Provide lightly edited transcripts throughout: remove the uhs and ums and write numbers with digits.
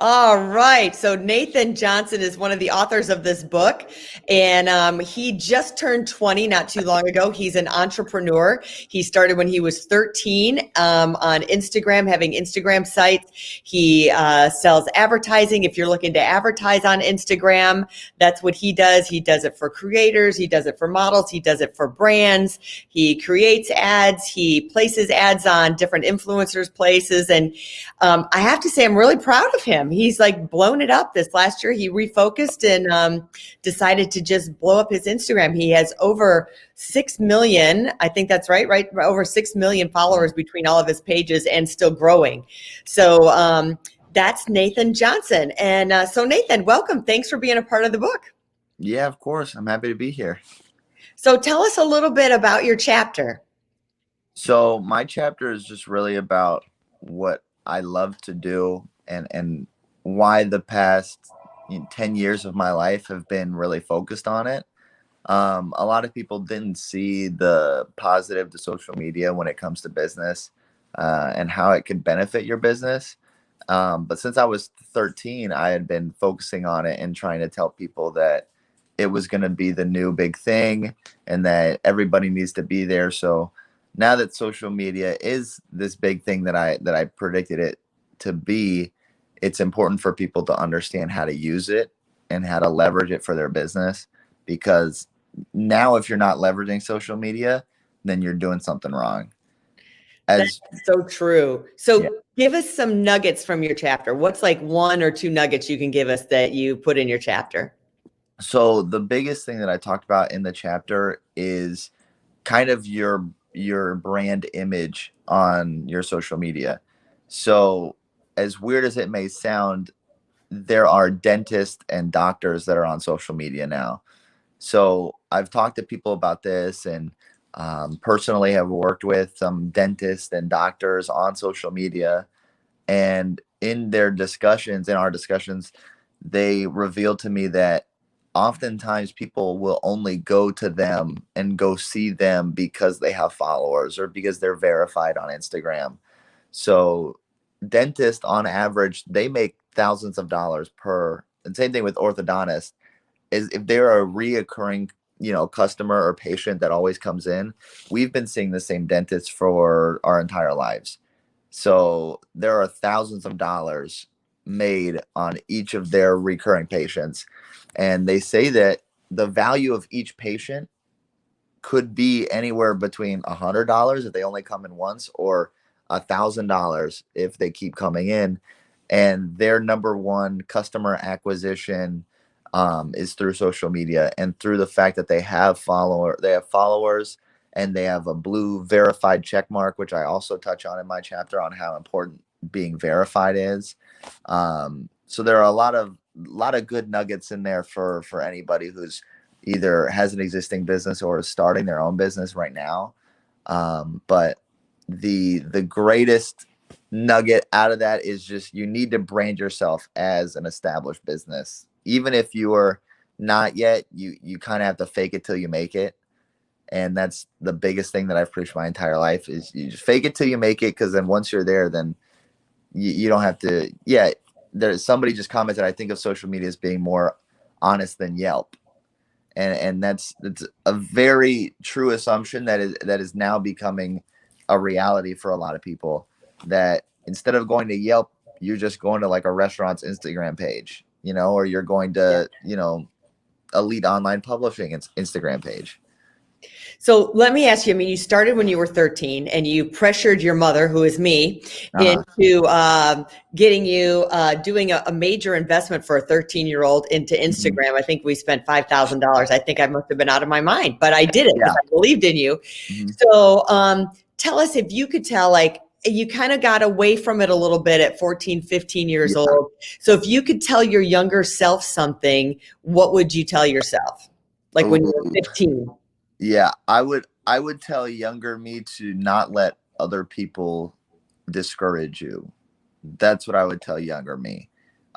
All right. So Nathan Johnson is one of the authors of this book, and he just turned 20 not too long ago. He's an entrepreneur. He started when he was 13 on Instagram, having Instagram sites. He sells advertising. If you're looking to advertise on Instagram, that's what he does. He does it for creators. He does it for models. He does it for brands. He creates ads. He places ads on different influencers' places. And I have to say, I'm really proud of him. He's like blown it up this last year. He refocused and decided to just blow up his Instagram. He has over 6 million. I think that's right? Over 6 million followers between all of his pages and still growing. So that's Nathan Johnson. And so Nathan, welcome. Thanks for being a part of the book. Yeah, of course. I'm happy to be here. So tell us a little bit about your chapter. So my chapter is just really about what I love to do and why the past 10 years of my life have been really focused on it. A lot of people didn't see the positive to social media when it comes to business and how it could benefit your business. But since I was 13, I had been focusing on it and trying to tell people that it was going to be the new big thing and that everybody needs to be there. So now that social media is this big thing that I predicted it to be, it's important for people to understand how to use it and how to leverage it for their business. Because now, if you're not leveraging social media, then you're doing something wrong. That's so true. So Yeah. give us some nuggets from your chapter. What's like one or two nuggets you can give us that you put in your chapter? So the biggest thing that I talked about in the chapter is kind of your brand image on your social media. So as weird as it may sound, there are dentists and doctors that are on social media now. So I've talked to people about this and personally have worked with some dentists and doctors on social media. And in our discussions, they revealed to me that oftentimes people will only go to them and go see them because they have followers or because they're verified on Instagram. So dentists on average, they make thousands of dollars per, and same thing with orthodontists, is if they're a reoccurring, customer or patient that always comes in, we've been seeing the same dentist for our entire lives. So there are thousands of dollars made on each of their recurring patients. And they say that the value of each patient could be anywhere between $100 if they only come in once, or $1,000 if they keep coming in. And their number one customer acquisition is through social media and through the fact that they have followers and they have a blue verified check mark, which I also touch on in my chapter on how important being verified is. So there are a lot of good nuggets in there for anybody who's either has an existing business or is starting their own business right now. But the greatest nugget out of that is just you need to brand yourself as an established business. Even if you are not yet, you kind of have to fake it till you make it. And that's the biggest thing that I've preached my entire life is you just fake it till you make it, because then once you're there, then you don't have to. Yeah, there's somebody just commented, I think of social media as being more honest than Yelp. And that's a very true assumption that is now becoming a reality for a lot of people, that instead of going to Yelp, you're just going to like a restaurant's Instagram page, or you're going to, Elite Online Publishing Instagram page. So let me ask you, I mean, you started when you were 13 and you pressured your mother, who is me, into getting you doing a major investment for a 13-year-old into Instagram. I think we spent $5,000. I think I must have been out of my mind, but I did it because I believed in you. So tell us, if you could tell, like, you kind of got away from it a little bit at 14, 15 years old. So if you could tell your younger self something, what would you tell yourself? Like when you were 15? Yeah, I would tell younger me to not let other people discourage you. That's what I would tell younger me.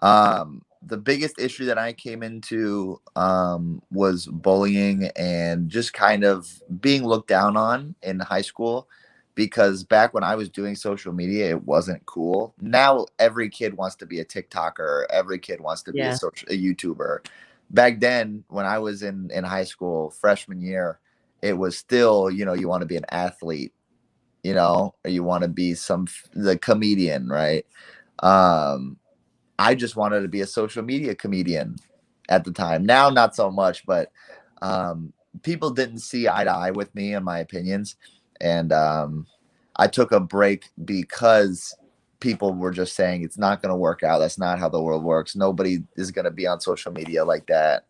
The biggest issue that I came into was bullying and just kind of being looked down on in high school, because back when I was doing social media, it wasn't cool. Now every kid wants to be a TikToker. Every kid wants to be Yeah. a YouTuber. Back then, when I was in high school, freshman year, it was still, you want to be an athlete, or you want to be the comedian, right? Um, I just wanted to be a social media comedian at the time. Now, not so much, but um, people didn't see eye to eye with me and my opinions. And I took a break because people were just saying it's not going to work out. That's not how the world works. Nobody is going to be on social media like that.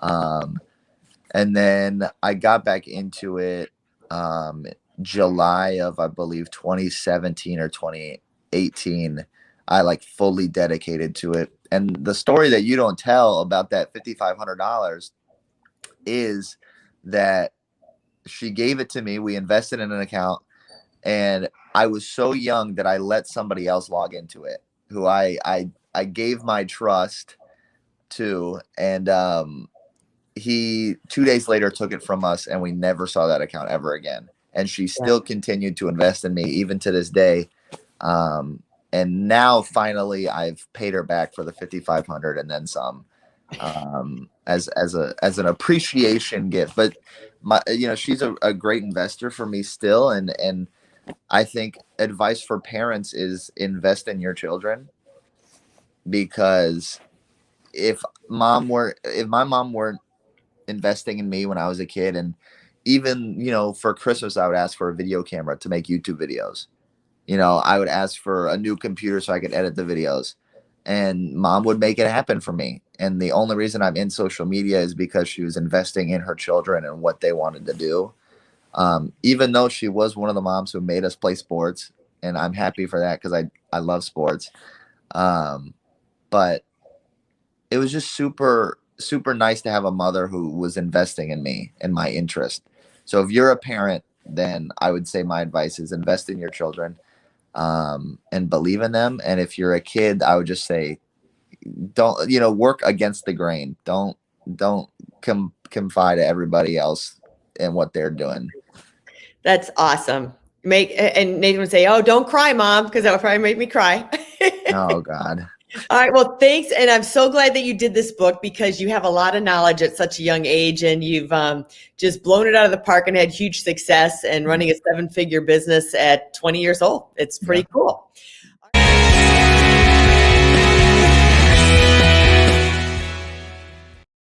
And then I got back into it um, July of, I believe, 2017 or 2018. I like fully dedicated to it. And the story that you don't tell about that $5,500 is that she gave it to me. We invested in an account, and I was so young that I let somebody else log into it, who I gave my trust to, and he 2 days later took it from us, and we never saw that account ever again. And she Yeah. still continued to invest in me even to this day. Um, and now finally I've paid her back for the 5,500 and then some, as an appreciation gift. But she's a great investor for me still. And I think advice for parents is invest in your children, because if if my mom weren't investing in me when I was a kid, and even, for Christmas, I would ask for a video camera to make YouTube videos. I would ask for a new computer so I could edit the videos, and mom would make it happen for me. And the only reason I'm in social media is because she was investing in her children and what they wanted to do. Even though she was one of the moms who made us play sports, and I'm happy for that because I love sports. But it was just super, super nice to have a mother who was investing in me and my interest. So if you're a parent, then I would say my advice is invest in your children, and believe in them. And if you're a kid, I would just say, don't, work against the grain. Don't confide to everybody else and what they're doing. That's awesome. And Nathan would say, "Oh, don't cry, mom," because that would probably make me cry. Oh God. All right. Well, thanks. And I'm so glad that you did this book, because you have a lot of knowledge at such a young age, and you've just blown it out of the park and had huge success and running a 7-figure business at 20 years old. It's pretty cool.